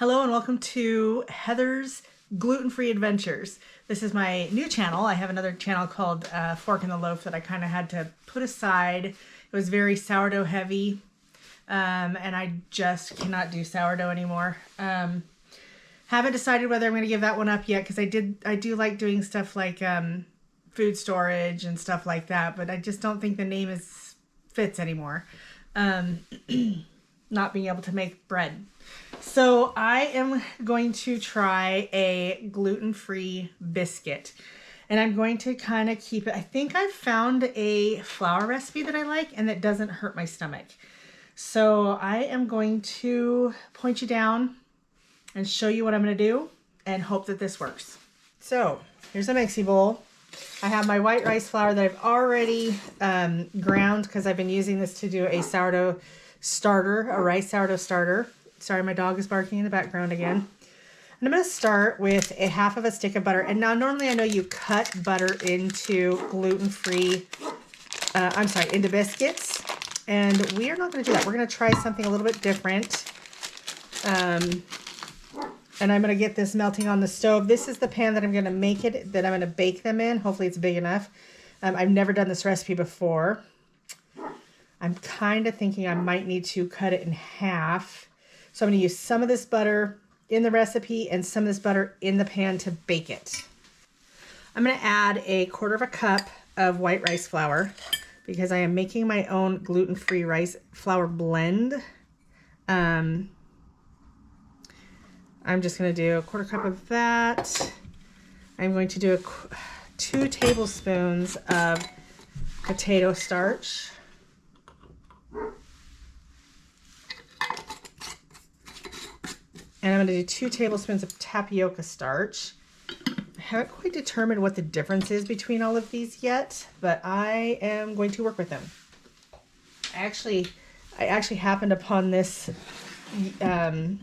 Hello and welcome to Heather's Gluten Free Adventures. This is my new channel. I have another channel called Fork in the Loaf that I kind of had to put aside. It was very sourdough heavy and I just cannot do sourdough anymore. Haven't decided whether I'm going to give that one up yet because I do like doing stuff like food storage and stuff like that, but I just don't think the name fits anymore. Not being able to make bread. So I am going to try a gluten-free biscuit, and I'm going to kind of keep it. I think I've found a flour recipe that I like and that doesn't hurt my stomach. So I am going to point you down and show you what I'm going to do and hope that this works. So here's a mixie bowl. I have my white rice flour that I've already ground because I've been using this to do a sourdough starter, a rice sourdough starter. Sorry, my dog is barking in the background again. And I'm going to start with a half of a stick of butter. And now normally I know you cut butter into into biscuits. And we are not going to do that. We're going to try something a little bit different. And I'm going to get this melting on the stove. This is the pan that I'm going to bake them in. Hopefully it's big enough. I've never done this recipe before. I'm kind of thinking I might need to cut it in half. So I'm going to use some of this butter in the recipe and some of this butter in the pan to bake it. I'm going to add a 1/4 cup of white rice flour because I am making my own gluten-free rice flour blend. I'm just going to do a 1/4 cup of that. I'm going to do 2 tablespoons of potato starch. And I'm going to do 2 tablespoons of tapioca starch. I haven't quite determined what the difference is between all of these yet, but I am going to work with them. I actually happened upon this a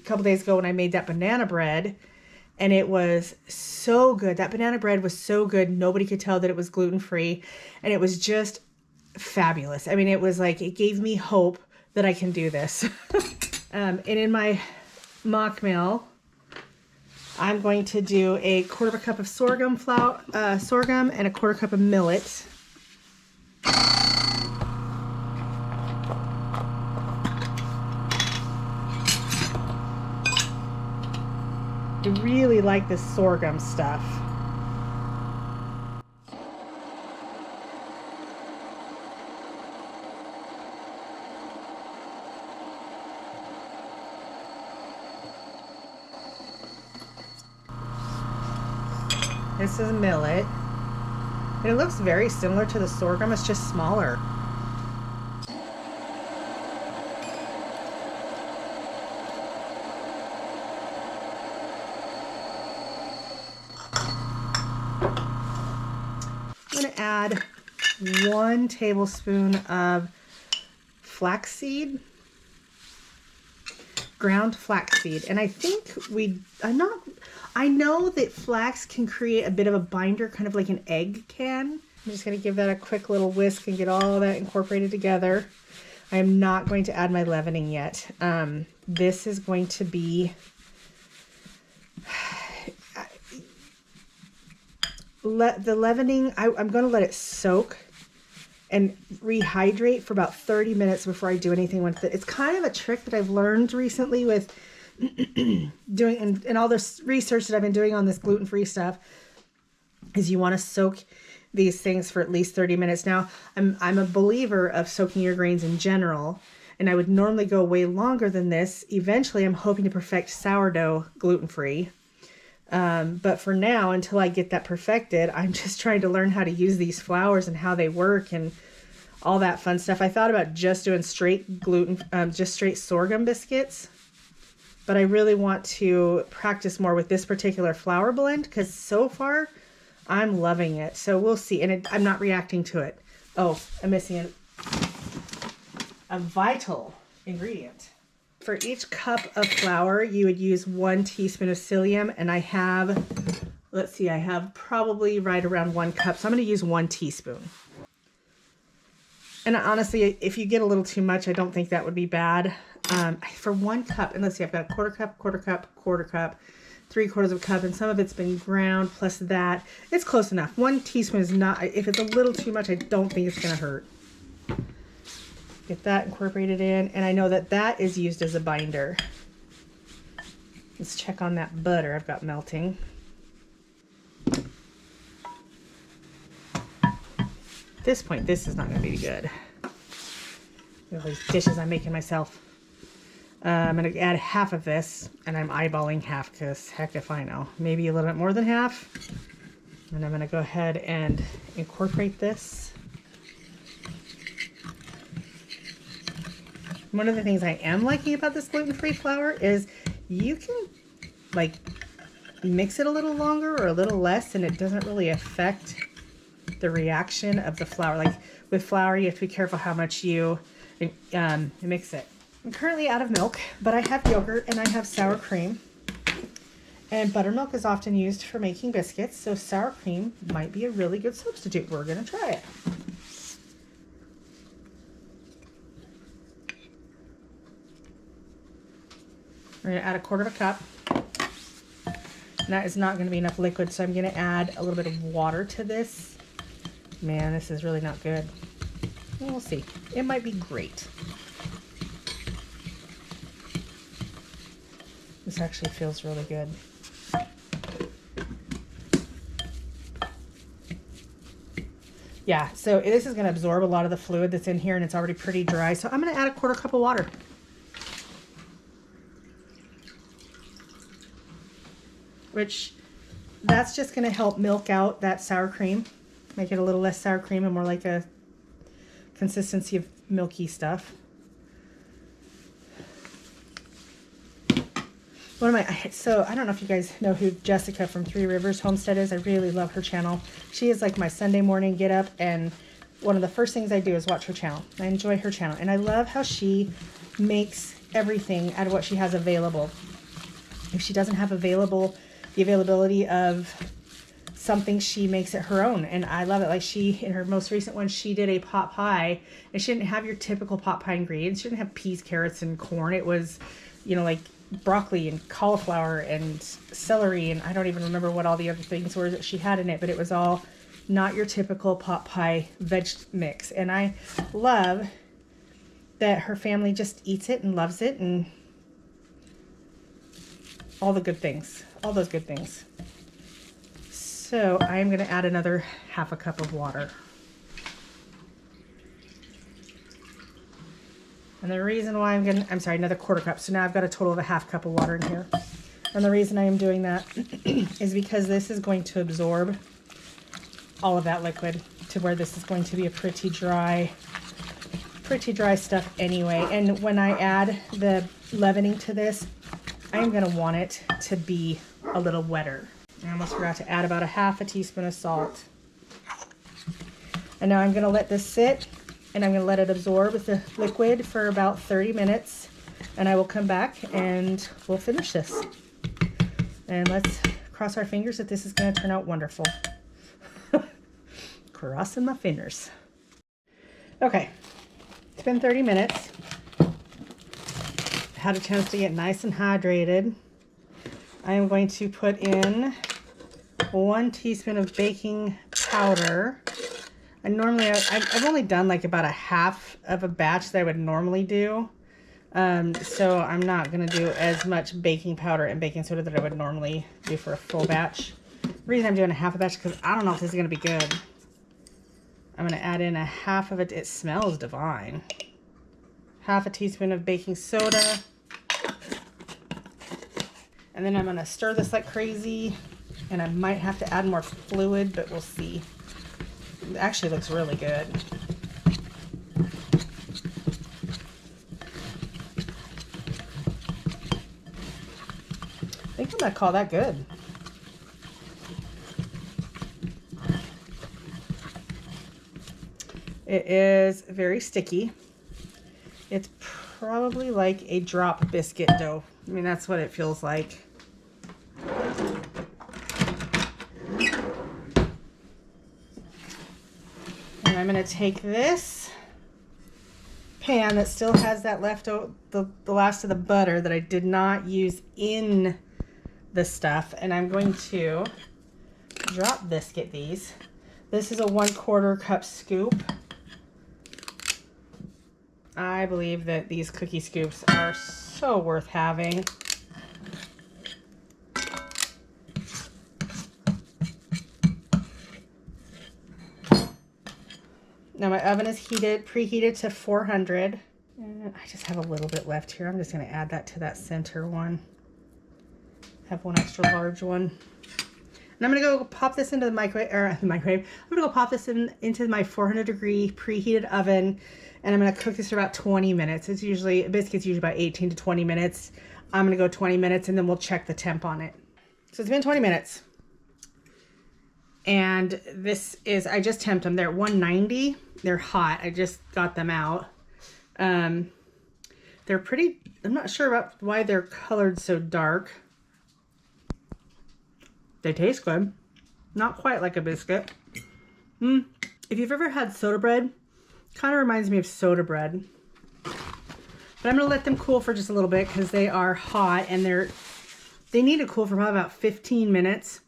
couple days ago when I made that banana bread, and it was so good. That banana bread was so good. Nobody could tell that it was gluten-free, and it was just fabulous. I mean, it was like, it gave me hope that I can do this. And in my mock meal, I'm going to do a 1/4 cup of sorghum flour, sorghum, and a 1/4 cup of millet. I really like this sorghum stuff. This is millet. And it looks very similar to the sorghum, it's just smaller. I'm going to add 1 tablespoon of flaxseed, ground flaxseed. And I think I know that flax can create a bit of a binder, kind of like an egg can. I'm just going to give that a quick little whisk and get all that incorporated together. I am not going to add my leavening yet. This is going to be the leavening. I'm going to let it soak and rehydrate for about 30 minutes before I do anything with it. It's kind of a trick that I've learned recently with doing and all this research that I've been doing on this gluten-free stuff, is you want to soak these things for at least 30 minutes. Now, I'm a believer of soaking your grains in general, and I would normally go way longer than this. Eventually, I'm hoping to perfect sourdough gluten-free. But for now, until I get that perfected, I'm just trying to learn how to use these flours and how they work and all that fun stuff. I thought about just doing straight sorghum biscuits, but I really want to practice more with this particular flour blend because so far I'm loving it. So we'll see. And I'm not reacting to it. Oh, I'm missing a vital ingredient. For each cup of flour, you would use 1 teaspoon of psyllium, and I have, let's see, I have probably right around 1 cup. So I'm going to use 1 teaspoon. And honestly, if you get a little too much, I don't think that would be bad. For 1 cup, and let's see, I've got a quarter cup, quarter cup, quarter cup, 3/4 of a cup, and some of it's been ground plus that. It's close enough. 1 teaspoon is not, if it's a little too much, I don't think it's going to hurt. Get that incorporated in, and I know that that is used as a binder. Let's check on that butter I've got melting. At this point, this is not going to be good. All these dishes I'm making myself. I'm going to add half of this, and I'm eyeballing half because heck if I know. Maybe a little bit more than half. And I'm going to go ahead and incorporate this. One of the things I am liking about this gluten-free flour is you can like mix it a little longer or a little less, and it doesn't really affect the reaction of the flour. Like with flour, you have to be careful how much you mix it. I'm currently out of milk, but I have yogurt and I have sour cream. And buttermilk is often used for making biscuits, so sour cream might be a really good substitute. We're going to try it. We're going to add 1/4 cup. And that is not going to be enough liquid, so I'm going to add a little bit of water to this. Man, this is really not good. Well, we'll see. It might be great. This actually feels really good. Yeah, so this is going to absorb a lot of the fluid that's in here, and it's already pretty dry. So I'm going to add 1/4 cup of water. Which, that's just going to help milk out that sour cream. Make it a little less sour cream and more like a consistency of milky stuff. So I don't know if you guys know who Jessica from Three Rivers Homestead is. I really love her channel. She is like my Sunday morning get up, and one of the first things I do is watch her channel. I enjoy her channel, and I love how she makes everything out of what she has available. If she doesn't have the availability of something, she makes it her own, and I love it. Like in her most recent one, she did a pot pie, and she didn't have your typical pot pie ingredients. She didn't have peas, carrots, and corn. It was, like broccoli and cauliflower and celery, and I don't even remember what all the other things were that she had in it, but it was all not your typical pot pie veg mix. And I love that her family just eats it and loves it, and all the good things, all those good things. So I'm going to add another 1/2 cup of water. And the reason why another 1/4 cup. So now I've got a total of a 1/2 cup of water in here. And the reason I am doing that is because this is going to absorb all of that liquid to where this is going to be a pretty dry stuff anyway. And when I add the leavening to this, I'm going to want it to be a little wetter. I almost forgot to add about 1/2 teaspoon of salt. And now I'm going to let this sit, and I'm going to let it absorb with the liquid for about 30 minutes. And I will come back and we'll finish this. And let's cross our fingers that this is going to turn out wonderful. Crossing my fingers. Okay, it's been 30 minutes. Had a chance to get nice and hydrated. I am going to put in 1 teaspoon of baking powder. And normally I've only done like about 1/2 of a batch that I would normally do. So I'm not going to do as much baking powder and baking soda that I would normally do for a full batch. The reason I'm doing 1/2 a batch is because I don't know if this is going to be good. I'm going to add in 1/2 of it. It smells divine. 1/2 teaspoon of baking soda. And then I'm going to stir this like crazy. And I might have to add more fluid, but we'll see. It actually looks really good. I think I'm going to call that good. It is very sticky. It's probably like a drop biscuit dough. I mean, that's what it feels like. And I'm going to take this pan that still has that the last of the butter that I did not use in the stuff, and I'm going to drop biscuit these. This is a 1/4 cup scoop. I believe that these cookie scoops are so worth having. Now my oven is preheated to 400. And I just have a little bit left here. I'm just going to add that to that center one. Have one extra large one. And I'm going to go pop this into the microwave. I'm going to go pop this into my 400-degree preheated oven, and I'm going to cook this for about 20 minutes. It's usually, biscuits usually about 18 to 20 minutes. I'm going to go 20 minutes, and then we'll check the temp on it. So it's been 20 minutes. And this is, I just temped them. They're at 190. They're hot. I just got them out. They're pretty, I'm not sure about why they're colored so dark. They taste good. Not quite like a biscuit. If you've ever had soda bread, kind of reminds me of soda bread. But I'm going to let them cool for just a little bit because they are hot, and they need to cool for probably about 15 minutes.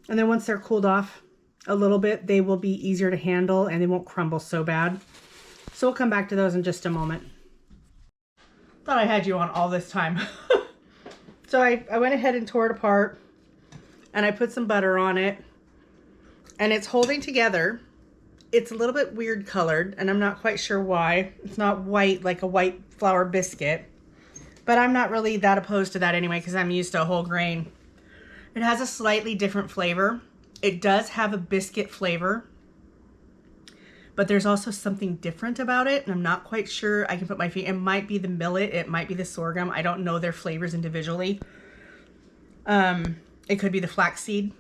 And then once they're cooled off a little bit, they will be easier to handle and they won't crumble so bad. So we'll come back to those in just a moment. Thought I had you on all this time. So I went ahead and tore it apart, and I put some butter on it, and it's holding together. It's a little bit weird colored, and I'm not quite sure why. It's not white like a white flour biscuit, but I'm not really that opposed to that anyway because I'm used to a whole grain. It has a slightly different flavor. It does have a biscuit flavor, but there's also something different about it, and I'm not quite sure. I can put my feet. It might be the millet. It might be the sorghum. I don't know their flavors individually. It could be the flaxseed,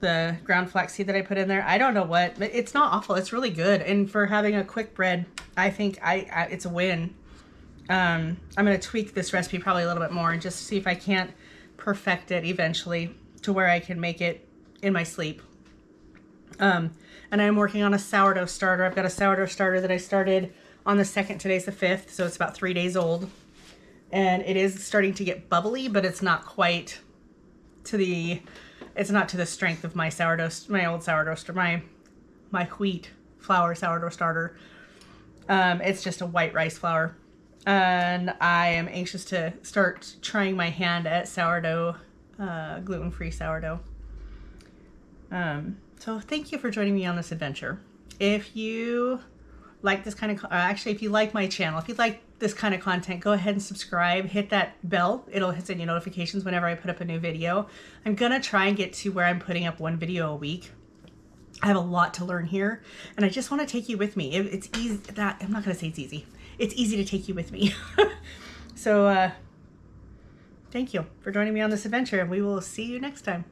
the ground flaxseed that I put in there. I don't know what, but it's not awful. It's really good, and for having a quick bread, I think it's a win. I'm going to tweak this recipe probably a little bit more and just see if I can't perfect it eventually to where I can make it in my sleep. And I'm working on a sourdough starter. I've got a sourdough starter that I started on the 2nd. Today's the 5th, so it's about 3 days old. And it is starting to get bubbly, but it's not quite to the, it's not to the strength of my sourdough, my old sourdough starter, my wheat flour sourdough starter. It's just a white rice flour. And I am anxious to start trying my hand at sourdough, gluten-free sourdough. So thank you for joining me on this adventure. If you like this kind of, actually, if you like my channel, if you like this kind of content, go ahead and subscribe, hit that bell. It'll send you notifications whenever I put up a new video. I'm gonna try and get to where I'm putting up 1 video a week. I have a lot to learn here, and I just want to take you with me. It's easy, I'm not gonna say it's easy. It's easy to take you with me. So thank you for joining me on this adventure, and we will see you next time.